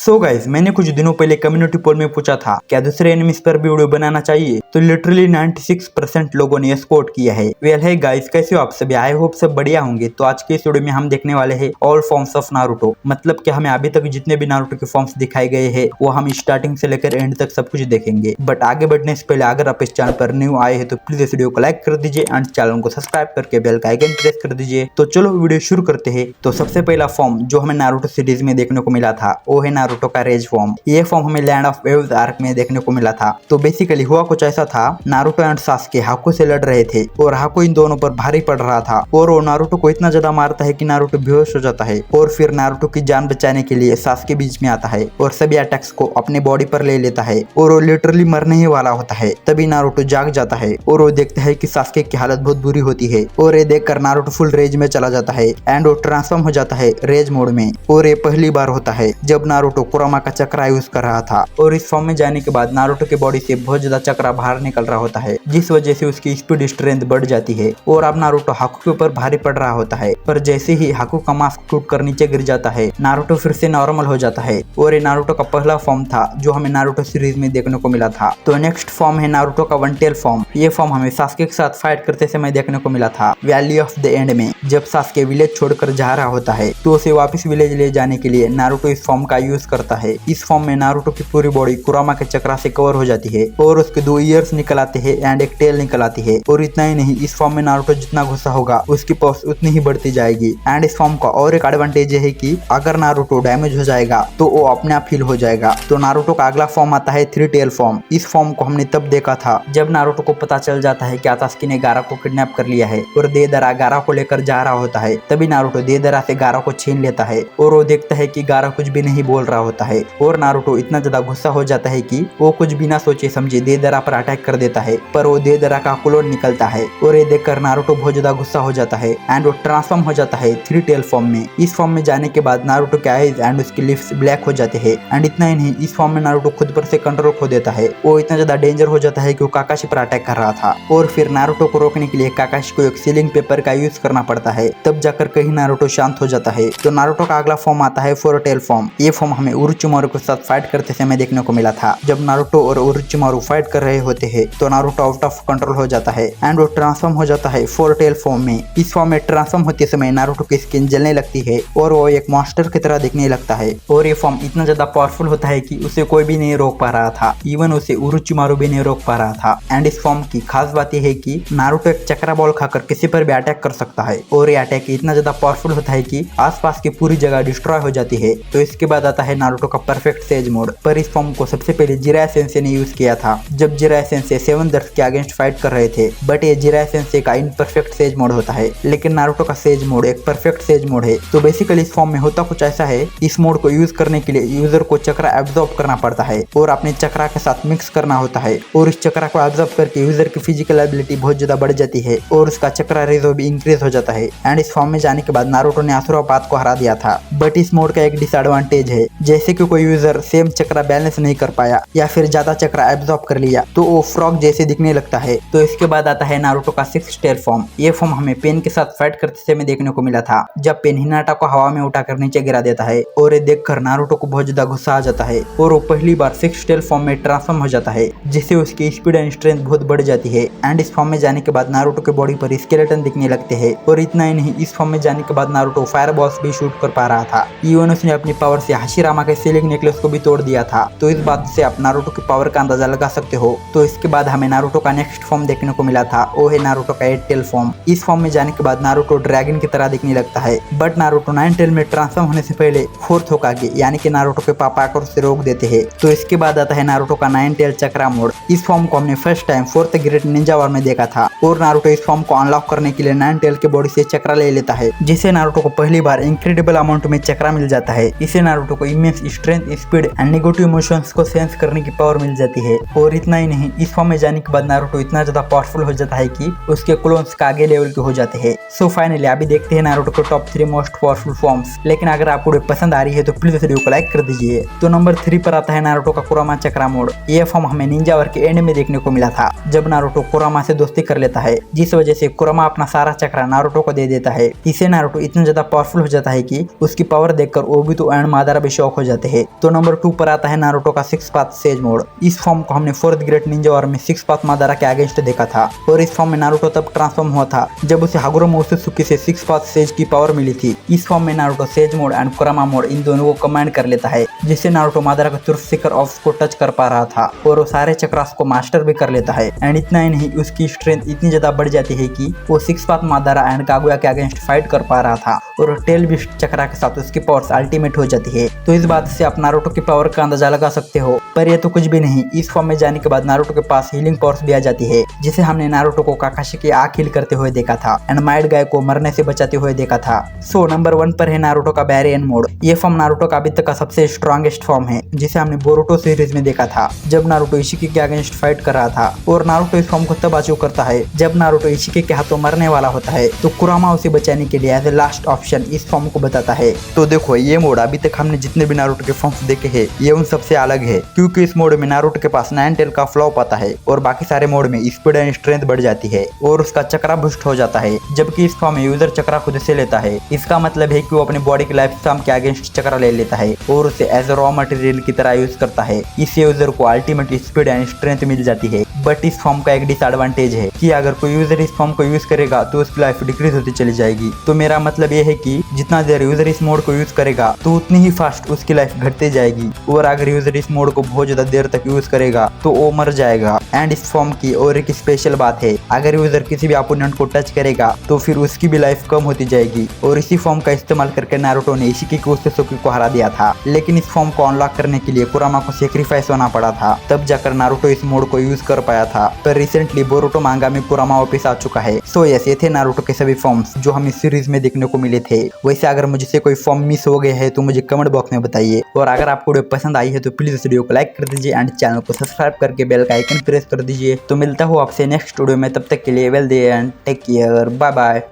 So guys, मैंने कुछ दिनों पहले कम्युनिटी पोल में पूछा था क्या दूसरे एनिमीज पर भी वीडियो बनाना चाहिए, तो लिटरली 96% लोगों ने सपोर्ट किया है। वेल है गाइस, कैसे हो आप सभी? आई होप सब बढ़िया होंगे। तो आज के इस वीडियो में हम देखने वाले हैं ऑल फॉर्म्स ऑफ नारुतो। मतलब कि हमें अभी तक जितने भी नारुतो के फॉर्म्स दिखाए गए हैं वो हम स्टार्टिंग से लेकर एंड तक सब कुछ देखेंगे। बट आगे बढ़ने से पहले अगर आप इस चैनल पर न्यू आए हैं तो प्लीज इस वीडियो को लाइक कर दीजिए एंड चैनल को सब्सक्राइब करके बेल का आइकन प्रेस कर दीजिए। तो चलो वीडियो शुरू करते हैं। तो सबसे पहला फॉर्म जो हमें नारुतो सीरीज में देखने को मिला था वो है नारुतो का रेज फॉर्म। ये फॉर्म हमें लैंड ऑफ वेव्स आर्क में देखने को मिला था। तो बेसिकली हुआ कुछ ऐसा था, नारुतो एंड सास्के हाकू से लड़ रहे थे और हाकू इन दोनों पर भारी पड़ रहा था और वो नारुतो को इतना ज्यादा मारता है कि नारुतो बेहोश हो जाता है और फिर नारुतो की जान बचाने के लिए सास्के बीच में आता है और सभी अटैक्स को अपने बॉडी पर ले लेता है और वो लिटरली मरने ही वाला होता है। तभी नारुतो जाग जाता है और वो देखता है कि सास्के की हालत बहुत बुरी होती है और ये देखकर नारुतो फुल रेज में चला जाता है एंड वो ट्रांसफॉर्म हो जाता है रेज मोड में। और ये पहली बार होता है जब नारुतो कुरामा का चक्रा यूज कर रहा था और इस फॉर्म में जाने के बाद नारुतो के बॉडी से बहुत ज्यादा चक्रा बाहर निकल रहा होता है, जिस वजह से उसकी स्पीड स्ट्रेंथ बढ़ जाती है और अब नारुतो हाकू के ऊपर भारी पड़ रहा होता है। पर जैसे ही हाकू का मास्क टूट कर नीचे गिर जाता है नारुतो फिर से नॉर्मल हो जाता है और ये नारुतो का पहला फॉर्म था जो हमें नारुतो सीरीज में देखने को मिला था। तो नेक्स्ट फॉर्म है नारुतो का वन टेल फॉर्म। ये फॉर्म हमें सास्के के साथ फाइट करते समय देखने को मिला था वैली ऑफ द एंड में। जब सास्के विलेज छोड़कर जा रहा होता है तो उसे वापस विलेज ले जाने के लिए नारुतो इस फॉर्म का यूज करता है। इस फॉर्म में नारुतो की पूरी बॉडी कुरामा के चक्रा से कवर हो जाती है और उसके 2 ईयर्स निकल आते हैं एंड एक टेल निकल आती है। और इतना ही नहीं, इस फॉर्म में नारुतो जितना गुस्सा होगा उसकी पावर्स उतनी ही बढ़ती जाएगी। एंड इस फॉर्म का और एक एडवांटेज है कि अगर नारुतो डैमेज हो जाएगा तो वो अपने आप हील हो जाएगा। तो नारुतो का अगला फॉर्म आता है 3 टेल फॉर्म। इस फॉर्म को हमने तब देखा था जब नारुतो को पता चल जाता है कि आतास्की ने गारा को किडनैप कर लिया है और देदरा गारा को लेकर जा रहा होता है। तभी नारुतो देदरा से गारा को छीन लेता है और वो देखता है कि गारा कुछ भी नहीं बोल रहा होता है और नारुतो इतना ज्यादा गुस्सा हो जाता है कि वो कुछ बिना सोचे समझे देदरा पर अटैक कर देता है। पर वो देदरा का क्लोन निकलता है और ये देखकर नारुतो बहुत ज्यादा गुस्सा हो जाता है एंड वो ट्रांसफॉर्म हो जाता है 3 टेल फॉर्म में। इस फॉर्म में जाने के बाद नारुतो के आईज एंड उसकी लिप्स ब्लैक हो जाते हैं। एंड इतना ही नहीं, इस फॉर्म में नारुतो खुद पर से कंट्रोल खो देता है। वो इतना ज्यादा डेंजर हो जाता है कि वो काकाशी पर अटैक कर रहा था और फिर नारुतो को रोकने के लिए काकाशी को एक सीलिंग पेपर का यूज करना पड़ता है। तब जाकर कहीं नारुतो शांत हो जाता है। तो नारुतो का अगला फॉर्म आता है 4 टेल फॉर्म। ये फॉर्म हमें उरोचिमारू के साथ फाइट करते समय देखने को मिला था। जब नारुतो और उरोचिमारू फाइट कर रहे होते हैं तो नारुतो आउट ऑफ कंट्रोल हो जाता है एंड वो ट्रांसफॉर्म हो जाता है 4 टेल फॉर्म में। इस फॉर्म में ट्रांसफॉर्म होते समय नारुतो की स्किन जलने लगती है और वो एक मॉन्स्टर की तरह दिखने लगता है और ये फॉर्म इतना ज्यादा पावरफुल होता है कि उसे कोई भी नहीं रोक पा रहा था, इवन उसे उरोचिमारू भी नहीं रोक पा रहा था। एंड इस फॉर्म की खास बात यह है कि नारुतो एक चक्रा बॉल खाकर किसी पर भी अटैक कर सकता है और ये अटैक इतना ज्यादा पावरफुल होता है कि आसपास की पूरी जगह डिस्ट्रॉय हो जाती है। तो इसके बाद आता है नारुतो का परफेक्ट सेज मोड। पर इस फॉर्म को सबसे पहले जिराया सेंसे ने यूज किया था जब जिराया सेंसे 7 दर्स के अगेंस्ट फाइट कर रहे थे। बट ये जिराया सेंसे का इनपरफेक्ट सेज मोड होता है, लेकिन नारुतो का सेज मोड एक परफेक्ट सेज मोड है। तो बेसिकली इस फॉर्म में होता कुछ ऐसा है, इस मोड को यूज करने के लिए यूजर को चक्रा एब्जॉर्ब करना पड़ता है और अपने चक्रा के साथ मिक्स करना होता है और इस चक्रा को एब्जॉर्ब करके यूजर की फिजिकल एबिलिटी बहुत ज्यादा बढ़ जाती है और उसका चक्रा रेजो भी इंक्रीज हो जाता है। एंड इस फॉर्म में जाने के बाद नारुतो ने असुरा पाथ को हरा दिया था। बट इस मोड का एक डिसएडवांटेज है, जैसे कि कोई यूजर सेम चक्रा बैलेंस नहीं कर पाया या फिर ज्यादा चक्रा एब्जॉर्ब कर लिया तो वो फ्रॉग जैसे दिखने लगता है। तो इसके बाद आता है नारुतो का 6 टेल फॉर्म। ये फॉर्म हमें पेन के साथ फाइट करते समय देखने को मिला था जब पेन हिनाटा को हवा में उठाकर नीचे गिरा देता है और ये देखकर नारुतो को बहुत ज्यादा गुस्सा आ जाता है और वो पहली बार 6 टेल फॉर्म में ट्रांसफॉर्म हो जाता है, जिससे उसकी स्पीड एंड स्ट्रेंथ बहुत बढ़ जाती है। एंड इस फॉर्म में जाने के बाद नारुतो के बॉडी पर स्केलेटन दिखने लगते हैं और इतना ही नहीं, इस फॉर्म में जाने के बाद नारुतो फायर बॉल्स भी शूट कर पा रहा था। इवन उसने अपनी पावर से हाशिरामा के सीलिंग नेकलेस को भी तोड़ दिया था। तो इस बात से आप नारुतो की पावर का अंदाजा लगा सकते हो। तो इसके बाद हमें नारुतो का नेक्स्ट फॉर्म देखने को मिला था, वो है नारुतो का 8 टेल फॉर्म। इस फॉर्म में जाने के बाद नारुतो ड्रैगन की तरह दिखने लगता है। बट नारुतो 9 टेल में ट्रांसफॉर्म होने से पहले 4th होकागे यानी कि नारुतो के पापा आकर उसे रोक देते हैं। तो इसके बाद आता है नारुतो का 9 टेल चक्रा मोड। इस फॉर्म को हमने first time 4th great Ninja war में देखा था और नारुतो इस फॉर्म को अनलॉक करने के लिए 9 टेल के बॉडी से चक्रा ले लेता है, जिससे नारुतो को पहली बार इंक्रेडिबल अमाउंट में चक्रा मिल जाता है। इससे नारुतो को immense strength, speed and negative emotions को सेंस करने की पावर मिल जाती है। और इतना ही नहीं, इस फॉर्म में जाने के बाद नारुतो इतना ज्यादा पावरफुल हो जाता है कि उसके क्लोन्स का आगे लेवल के हो जाते हैं। सो फाइनली अभी देखते हैं नारुतो के टॉप 3 मोस्ट पावरफुल फॉर्म्स। लेकिन अगर आपको वीडियो पसंद आ रही है तो प्लीज वीडियो को लाइक कर दीजिए। तो नंबर 3 पर आता है नारुतो का कुरामा चक्रा मोड। ये फॉर्म हमें निंजा वॉर के एंड में देखने को मिला था जब नारुतो कुरामा से दोस्ती कर लेता है, जिस वजह से कुरामा अपना सारा चक्रा नारुतो को दे देता है। इससे नारुतो इतना ज्यादा पावरफुल हो जाता है कि उसकी पावर देखकर ओबितो एंड मादारा भी शॉक अनलॉक हो जाते हैं। तो नंबर 2 पर आता है नारुतो का 6 पाथ सेज मोड। इस फॉर्म को हमने 4th ग्रेट निंजा वॉर में 6 पाथ मादारा के अगेंस्ट देखा था और इस फॉर्म में नारुतो तब ट्रांसफॉर्म हुआ था जब उसे हागुरो मोत्सुत्सुकी से 6 पाथ सेज की पावर मिली थी। इस फॉर्म में नारुतो सेज मोड एंड कुरामा मोड इन दोनों को कमांड कर लेता है, जिससे नारुतो मादारा के तुर्फ शिखर ऑफ को टच कर पा रहा था और वो सारे चक्रास को मास्टर भी कर लेता है। एंड इतना ही नहीं, उसकी स्ट्रेंथ इतनी ज्यादा बढ़ जाती है कि वो 6 पाथ मादारा एंड कागुया के अगेंस्ट फाइट कर पा रहा था और टेल बिस्ट चक्रा के साथ उसकी पावर्स अल्टीमेट हो जाती है। तो इस बात से आप नारुतो की पावर का अंदाजा लगा सकते हो। पर ये तो कुछ भी नहीं, इस फॉर्म में जाने के बाद नारुतो के पास हीलिंग पावर्स भी आ जाती है, जिसे हमने नारुतो को काकाशी की आंख हील करते हुए देखा था एंड माइड गाय को मरने से बचाते हुए देखा था। सो नंबर 1 पर है नारुतो का बैरियन मोड। ये फॉर्म नारुतो का अभी तक का सबसे स्ट्रॉन्गेस्ट फॉर्म है, जिसे हमने बोरुतो सीरीज में देखा था जब नारुतो इशिकी के अगेंस्ट फाइट कर रहा था। और नारुतो इस फॉर्म को तब अचीव करता है जब नारुतो इशिकी के हाथों मरने वाला होता है, तो कुरामा उसे बचाने के लिए एज ए लास्ट ऑप्शन इस फॉर्म को बताता है। तो देखो, ये मोड अभी तक हमने जितने भी नारुतो के फॉर्म्स देखे हैं ये उन सबसे अलग है, क्योंकि इस मोड में नारुतो के पास 9 टेल का फ्लॉप आता है और बाकी सारे मोड में स्पीड एंड स्ट्रेंथ बढ़ जाती है और उसका चक्रा बूस्ट हो जाता है, जबकि इस फॉर्म में यूजर चक्रा खुद से लेता है। इसका मतलब है कि वो अपनी बॉडी की लाइफ फॉर्म के अगेंस्ट चक्रा ले लेता है और उसे एज ए रॉ मटेरियल की तरह यूज करता है। इससे यूजर को अल्टीमेट स्पीड एंड स्ट्रेंथ मिल जाती है। बट इस फॉर्म का एक डिसएडवांटेज है कि अगर कोई यूजर इस फॉर्म को यूज करेगा तो उसकी लाइफ डिक्रीज होती चली जाएगी। तो मेरा मतलब ये है कि जितना देर यूजर इस मोड को यूज करेगा तो उतनी ही फास्ट उसकी लाइफ घटती जाएगी, और अगर यूजर इस मोड को बहुत ज्यादा देर तक यूज करेगा तो वो मर जाएगा। एंड इस फॉर्म की और एक स्पेशल बात है, अगर यूजर किसी भी अपोनेंट को टच करेगा तो फिर उसकी भी लाइफ कम होती जाएगी। और इसी फॉर्म का इस्तेमाल करके नारुतो ने इशिकी को उत्सुकी को हरा दिया था, लेकिन इस फॉर्म को अनलॉक करने के लिए कुरामा को सेक्रीफाइस होना पड़ा था, तब जाकर नारुतो इस मोड को यूज कर पाया था। पर रिसेंटली बोरुतो मांगा में कुरामा वापस आ चुका है। सो यस, ये थे नारुतो के सभी फॉर्म्स जो हमें सीरीज में देखने को मिले थे। वैसे अगर मुझसे कोई फॉर्म मिस हो गए हैं तो मुझे कमेंट बॉक्स में बताइए, और अगर आपको वीडियो पसंद आई है तो प्लीज इस वीडियो को लाइक कर दीजिए एंड चैनल को सब्सक्राइब करके बेल का आइकन प्रेस कर दीजिए। तो मिलता हूँ आपसे नेक्स्ट वीडियो में, तब तक के लिए well day and take care, bye bye.